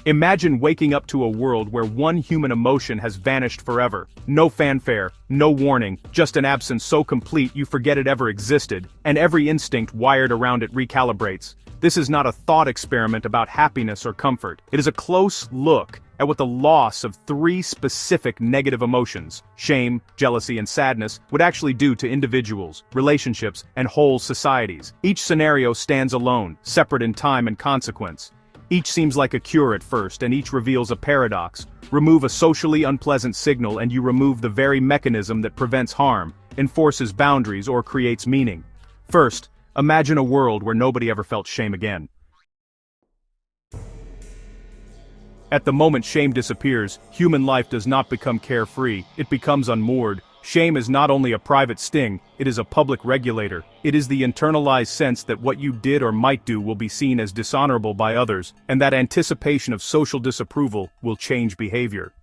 Imagine waking up to a world where one human emotion has vanished forever. No fanfare, no warning, just an absence so complete you forget it ever existed, and every instinct wired around it recalibrates. This is not a thought experiment about happiness or comfort. It is a close look at what the loss of three specific negative emotions, shame, jealousy, and sadness, would actually do to individuals, relationships, and whole societies. Each scenario stands alone, separate in time and consequence. Each seems like a cure at first, and each reveals a paradox. Remove a socially unpleasant signal and you remove the very mechanism that prevents harm, enforces boundaries, or creates meaning. First, imagine a world where nobody ever felt shame again. At the moment shame disappears, human life does not become carefree, it becomes unmoored. Shame is not only a private sting, it is a public regulator. It is the internalized sense that what you did or might do will be seen as dishonorable by others, and that anticipation of social disapproval will change behavior.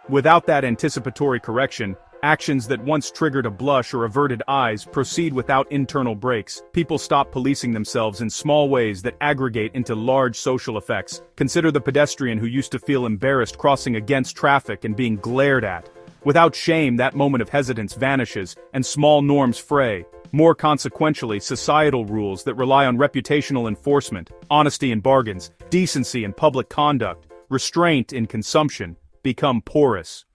Without that anticipatory correction, actions that once triggered a blush or averted eyes proceed without internal brakes. People stop policing themselves in small ways that aggregate into large social effects. Consider the pedestrian who used to feel embarrassed crossing against traffic and being glared at. Without shame, that moment of hesitance vanishes, and small norms fray. More consequentially, societal rules that rely on reputational enforcement, honesty in bargains, decency in public conduct, restraint in consumption, become porous.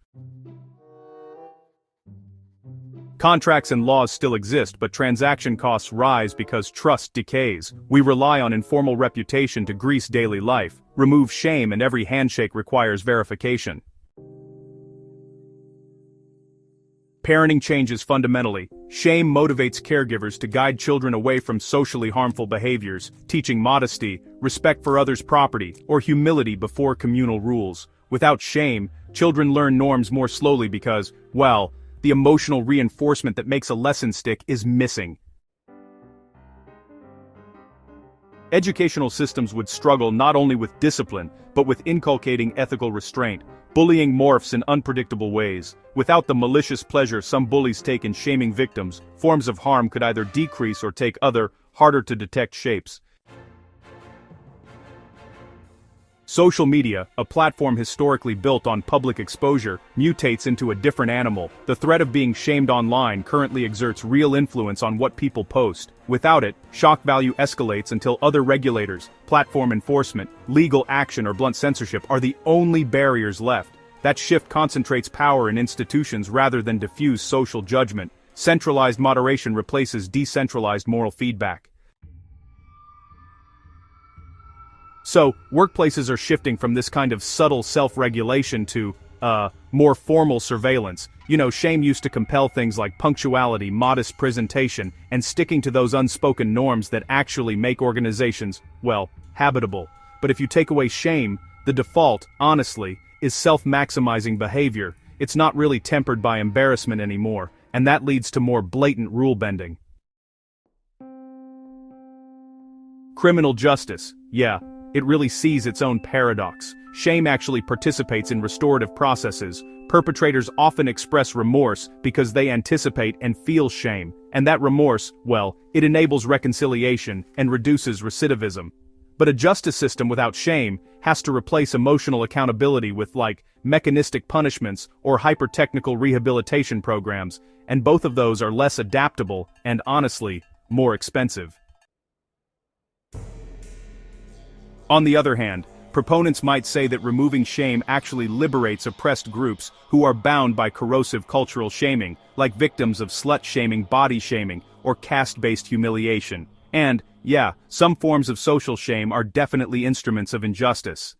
Contracts and laws still exist, but transaction costs rise because trust decays. We rely on informal reputation to grease daily life. Remove shame and every handshake requires verification. Parenting changes fundamentally. Shame motivates caregivers to guide children away from socially harmful behaviors, teaching modesty, respect for others' property, or humility before communal rules. Without shame, children learn norms more slowly because, well, the emotional reinforcement that makes a lesson stick is missing. Educational systems would struggle not only with discipline, but with inculcating ethical restraint. Bullying morphs in unpredictable ways. Without the malicious pleasure some bullies take in shaming victims, forms of harm could either decrease or take other, harder-to-detect shapes. Social media, a platform historically built on public exposure, mutates into a different animal. The threat of being shamed online currently exerts real influence on what people post. Without it, shock value escalates until other regulators, platform enforcement, legal action or blunt censorship are the only barriers left. That shift concentrates power in institutions rather than diffuse social judgment. Centralized moderation replaces decentralized moral feedback. So, workplaces are shifting from this kind of subtle self-regulation to, more formal surveillance. You know, shame used to compel things like punctuality, modest presentation, and sticking to those unspoken norms that actually make organizations, well, habitable. But if you take away shame, the default, honestly, is self-maximizing behavior. It's not really tempered by embarrassment anymore, and that leads to more blatant rule-bending. Criminal justice, yeah. It really sees its own paradox. Shame actually participates in restorative processes. Perpetrators often express remorse because they anticipate and feel shame, and that remorse, well, it enables reconciliation and reduces recidivism. But a justice system without shame has to replace emotional accountability with, mechanistic punishments or hyper-technical rehabilitation programs, and both of those are less adaptable and, honestly, more expensive. On the other hand, proponents might say that removing shame actually liberates oppressed groups who are bound by corrosive cultural shaming, like victims of slut-shaming, body-shaming, or caste-based humiliation. And, yeah, some forms of social shame are definitely instruments of injustice.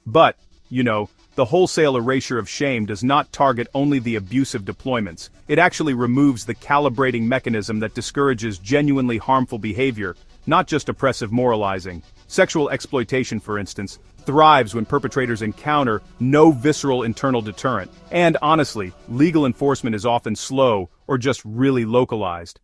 But, the wholesale erasure of shame does not target only the abusive deployments. It actually removes the calibrating mechanism that discourages genuinely harmful behavior, not just oppressive moralizing. Sexual exploitation, for instance, thrives when perpetrators encounter no visceral internal deterrent. And honestly, legal enforcement is often slow or just really localized.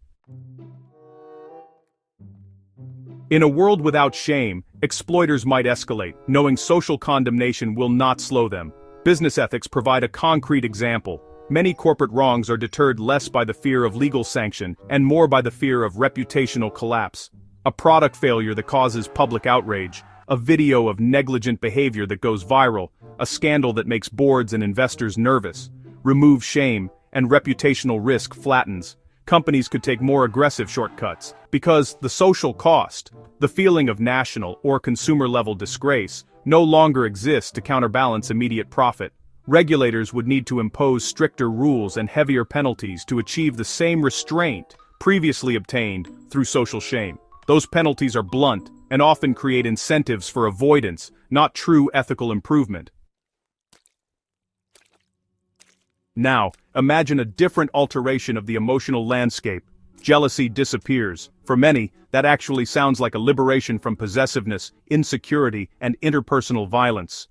In a world without shame, exploiters might escalate, knowing social condemnation will not slow them. Business ethics provide a concrete example. Many corporate wrongs are deterred less by the fear of legal sanction and more by the fear of reputational collapse. A product failure that causes public outrage, a video of negligent behavior that goes viral, a scandal that makes boards and investors nervous, removes shame, and reputational risk flattens. Companies could take more aggressive shortcuts, because the social cost, the feeling of national or consumer-level disgrace, no longer exists to counterbalance immediate profit. Regulators would need to impose stricter rules and heavier penalties to achieve the same restraint previously obtained through social shame. Those penalties are blunt and often create incentives for avoidance, not true ethical improvement. Now, imagine a different alteration of the emotional landscape. Jealousy disappears. For many, that actually sounds like a liberation from possessiveness, insecurity, and interpersonal violence.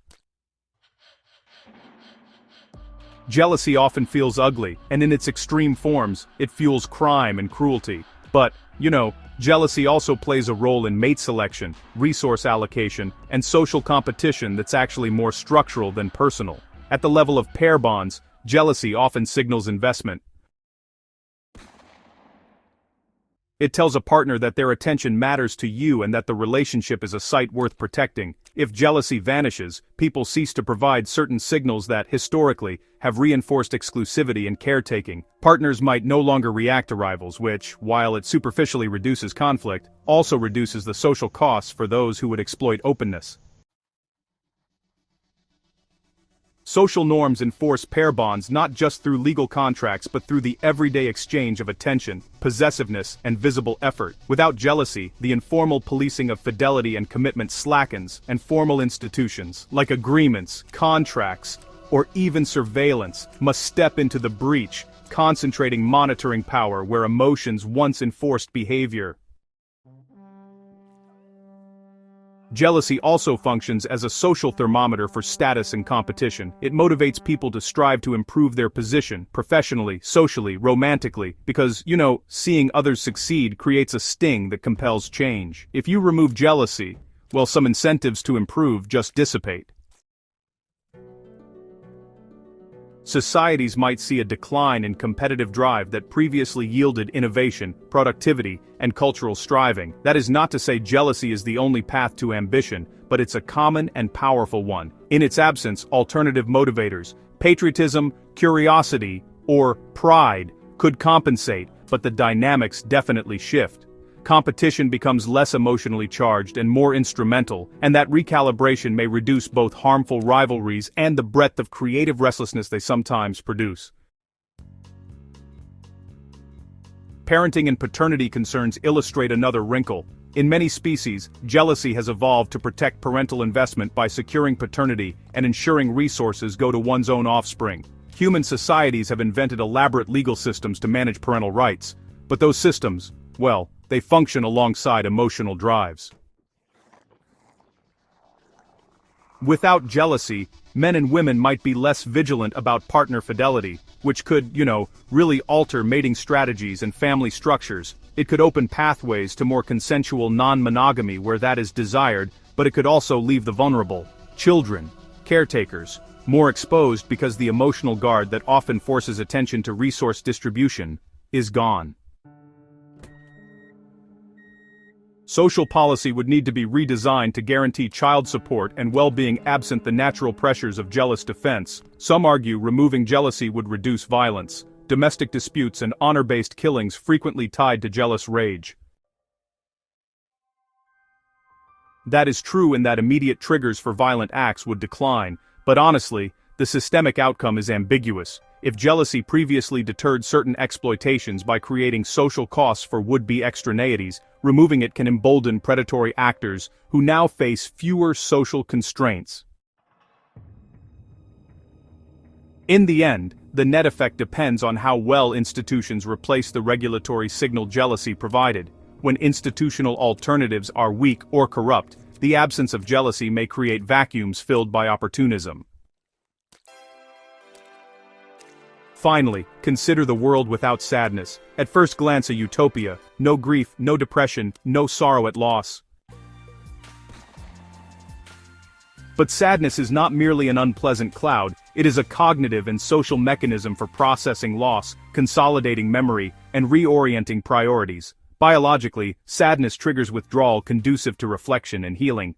Jealousy often feels ugly, and in its extreme forms, it fuels crime and cruelty. But, jealousy also plays a role in mate selection, resource allocation, and social competition that's actually more structural than personal. At the level of pair bonds, jealousy often signals investment. It tells a partner that their attention matters to you and that the relationship is a site worth protecting. If jealousy vanishes, people cease to provide certain signals that, historically, have reinforced exclusivity and caretaking. Partners might no longer react to rivals, which, while it superficially reduces conflict, also reduces the social costs for those who would exploit openness. Social norms enforce pair bonds not just through legal contracts but through the everyday exchange of attention, possessiveness, and visible effort. Without jealousy, the informal policing of fidelity and commitment slackens, and formal institutions, like agreements, contracts, or even surveillance, must step into the breach, concentrating monitoring power where emotions once enforced behavior. Jealousy also functions as a social thermometer for status and competition. It motivates people to strive to improve their position, professionally, socially, romantically, because, seeing others succeed creates a sting that compels change. If you remove jealousy, well, some incentives to improve just dissipate. Societies might see a decline in competitive drive that previously yielded innovation, productivity, and cultural striving. That is not to say jealousy is the only path to ambition, but it's a common and powerful one. In its absence, alternative motivators, patriotism, curiosity, or pride, could compensate, but the dynamics definitely shift. Competition becomes less emotionally charged and more instrumental, and that recalibration may reduce both harmful rivalries and the breadth of creative restlessness they sometimes produce. Parenting and paternity concerns illustrate another wrinkle. In many species, jealousy has evolved to protect parental investment by securing paternity and ensuring resources go to one's own offspring. Human societies have invented elaborate legal systems to manage parental rights, but those systems, well, they function alongside emotional drives. Without jealousy, men and women might be less vigilant about partner fidelity, which could, really alter mating strategies and family structures. It could open pathways to more consensual non-monogamy where that is desired, but it could also leave the vulnerable, children, caretakers, more exposed because the emotional guard that often forces attention to resource distribution is gone. Social policy would need to be redesigned to guarantee child support and well-being absent the natural pressures of jealous defense. Some argue removing jealousy would reduce violence, domestic disputes and honor-based killings frequently tied to jealous rage. That is true in that immediate triggers for violent acts would decline, but honestly, the systemic outcome is ambiguous. If jealousy previously deterred certain exploitations by creating social costs for would-be extraneities, removing it can embolden predatory actors who now face fewer social constraints. In the end, the net effect depends on how well institutions replace the regulatory signal jealousy provided. When institutional alternatives are weak or corrupt, the absence of jealousy may create vacuums filled by opportunism. Finally, consider the world without sadness. At first glance a utopia, no grief, no depression, no sorrow at loss. But sadness is not merely an unpleasant cloud, it is a cognitive and social mechanism for processing loss, consolidating memory, and reorienting priorities. Biologically, sadness triggers withdrawal conducive to reflection and healing.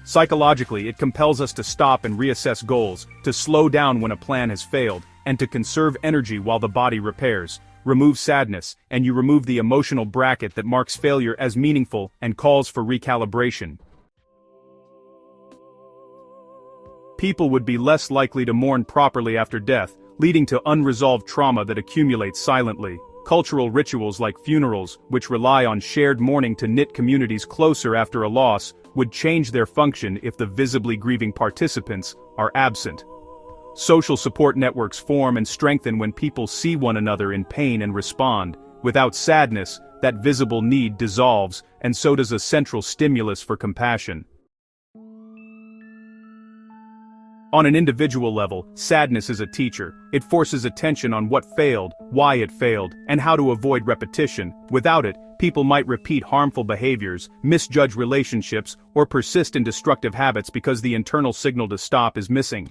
Psychologically, it compels us to stop and reassess goals, to slow down when a plan has failed, and to conserve energy while the body repairs. Remove sadness, and you remove the emotional bracket that marks failure as meaningful and calls for recalibration. People would be less likely to mourn properly after death, leading to unresolved trauma that accumulates silently. Cultural rituals like funerals, which rely on shared mourning to knit communities closer after a loss, would change their function if the visibly grieving participants are absent. Social support networks form and strengthen when people see one another in pain and respond. Without sadness, that visible need dissolves, and so does a central stimulus for compassion. On an individual level, sadness is a teacher. It forces attention on what failed, why it failed, and how to avoid repetition. Without it, people might repeat harmful behaviors, misjudge relationships, or persist in destructive habits because the internal signal to stop is missing.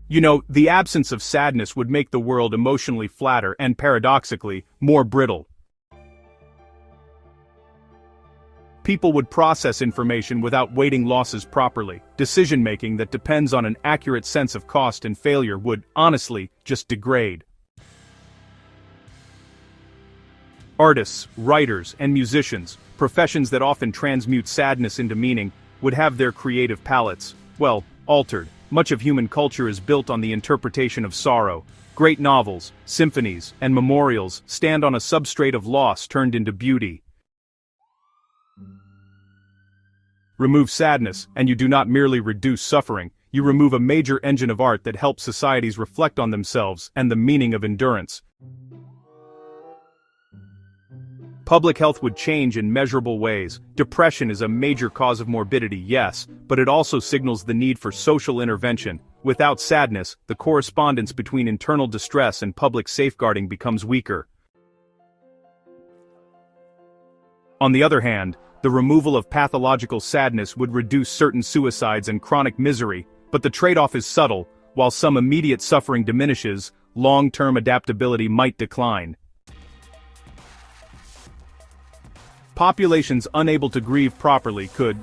You know, the absence of sadness would make the world emotionally flatter and, paradoxically, more brittle. People would process information without weighting losses properly. Decision-making that depends on an accurate sense of cost and failure would, honestly, just degrade. Artists, writers, and musicians, professions that often transmute sadness into meaning, would have their creative palettes, well, altered. Much of human culture is built on the interpretation of sorrow. Great novels, symphonies, and memorials stand on a substrate of loss turned into beauty. Remove sadness, and you do not merely reduce suffering, you remove a major engine of art that helps societies reflect on themselves and the meaning of endurance. Public health would change in measurable ways. Depression is a major cause of morbidity, yes, but it also signals the need for social intervention. Without sadness, the correspondence between internal distress and public safeguarding becomes weaker. On the other hand, the removal of pathological sadness would reduce certain suicides and chronic misery, but the trade-off is subtle. While some immediate suffering diminishes, long-term adaptability might decline. Populations unable to grieve properly could,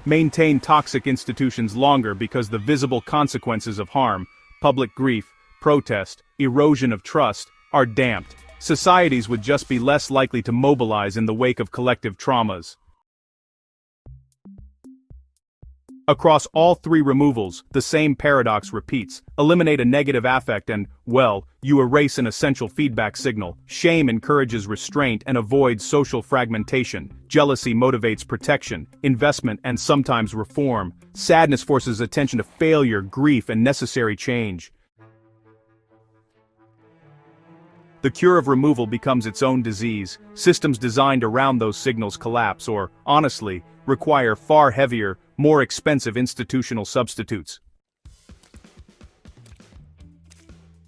maintain toxic institutions longer because the visible consequences of harm, public grief, protest, erosion of trust, are damped. Societies would just be less likely to mobilize in the wake of collective traumas. Across all three removals, the same paradox repeats. Eliminate a negative affect and, well, you erase an essential feedback signal. Shame encourages restraint and avoids social fragmentation. Jealousy motivates protection, investment, and sometimes reform. Sadness forces attention to failure, grief, and necessary change. The cure of removal becomes its own disease. Systems designed around those signals collapse or, honestly, require far heavier, more expensive institutional substitutes.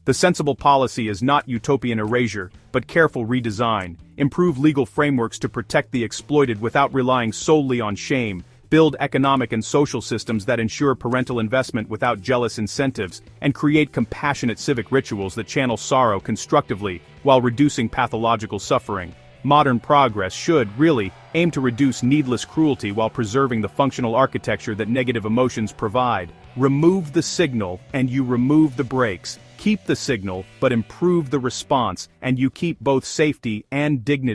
The sensible policy is not utopian erasure, but careful redesign. Improve legal frameworks to protect the exploited without relying solely on shame. Build economic and social systems that ensure parental investment without jealous incentives, and create compassionate civic rituals that channel sorrow constructively while reducing pathological suffering. Modern progress should, really, aim to reduce needless cruelty while preserving the functional architecture that negative emotions provide. Remove the signal, and you remove the brakes. Keep the signal, but improve the response, and you keep both safety and dignity.